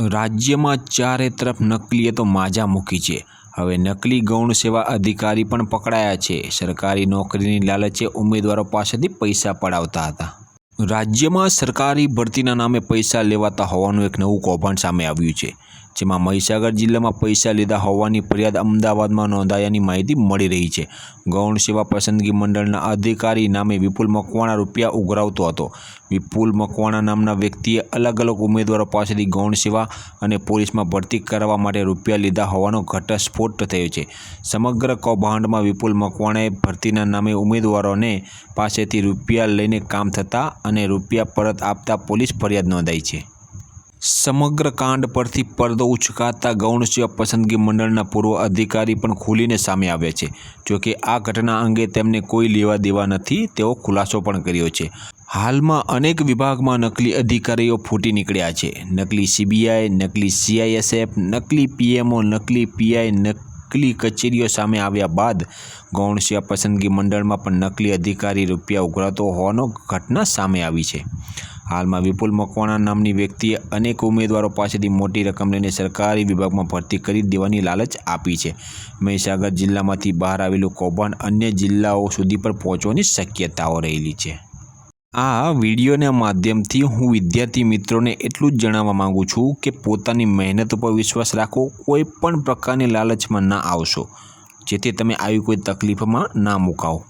રાજ્યમાં ચારે તરફ નકલીએ માજા મૂકી છે। હવે નકલી ગૌણ સેવા અધિકારી પણ પકડાયા છે। સરકારી નોકરીની લાલચે ઉમેદવારો પાસેથી પૈસા પડાવતા હતા। રાજ્યમાં સરકારી ભરતીના નામે પૈસા લેવાતા હોવાનું એક નવું કૌભાંડ સામે આવ્યું છે, જેમાં મહીસાગર જિલ્લામાં પૈસા લીધા હોવાની ફરિયાદ અમદાવાદમાં નોંધાયાની માહિતી મળી રહી છે। ગૌણ સેવા પસંદગી મંડળના અધિકારી નામે વિપુલ મકવાણા રૂપિયા ઉઘરાવતો હતો। વિપુલ મકવાણા નામના વ્યક્તિએ અલગ અલગ ઉમેદવારો પાસેથી ગૌણ સેવા અને પોલીસમાં ભરતી કરવા માટે રૂપિયા લીધા હોવાનો ઘટસ્ફોટ થયો છે। સમગ્ર કૌભાંડમાં વિપુલ મકવાણાએ ભરતીના નામે ઉમેદવારોને પાસેથી રૂપિયા લઈને કામ થતાં અને રૂપિયા પરત આપતા પોલીસ ફરિયાદ નોંધાઈ છે। સમગ્ર કાંડ પરથી પડદો ઉચકાતા ગૌણ સેવા પસંદગી મંડળના પૂર્વ અધિકારી પણ ખુલીને સામે આવ્યા છે। જોકે આ ઘટના અંગે તેમને કોઈ લેવા દેવા નથી તેવો ખુલાસો પણ કર્યો છે। હાલમાં અનેક વિભાગમાં નકલી અધિકારીઓ ફૂટી નીકળ્યા છે। નકલી સીબીઆઈ, નકલી સીઆઈએસએફ, નકલી પીએમઓ, નકલી પીઆઈ, નકલી કચેરીઓ સામે આવ્યા બાદ ગૌણ સેવા પસંદગી મંડળમાં પણ નકલી અધિકારી રૂપિયા ઉઘરાવતો હોવાનો ઘટના સામે આવી છે। હાલમાં વિપુલ મકવાણા નામની વ્યક્તિએ અનેક ઉમેદવારો પાસેથી મોટી રકમ લઈને સરકારી વિભાગમાં ભરતી કરી દેવાની લાલચ આપી છે। મહીસાગર જિલ્લામાંથી બહાર આવેલું કૌભાંડ અન્ય જિલ્લાઓ સુધી પણ પહોંચવાની શક્યતાઓ રહેલી છે। આ વિડીયોના માધ્યમથી હું વિદ્યાર્થી મિત્રોને એટલું જ જણાવવા માંગુ છું કે પોતાની મહેનત ઉપર વિશ્વાસ રાખો, કોઈ પણ પ્રકારની લાલચમાં ના આવશો, જેથી તમે આવી કોઈ તકલીફમાં ના મુકાઓ।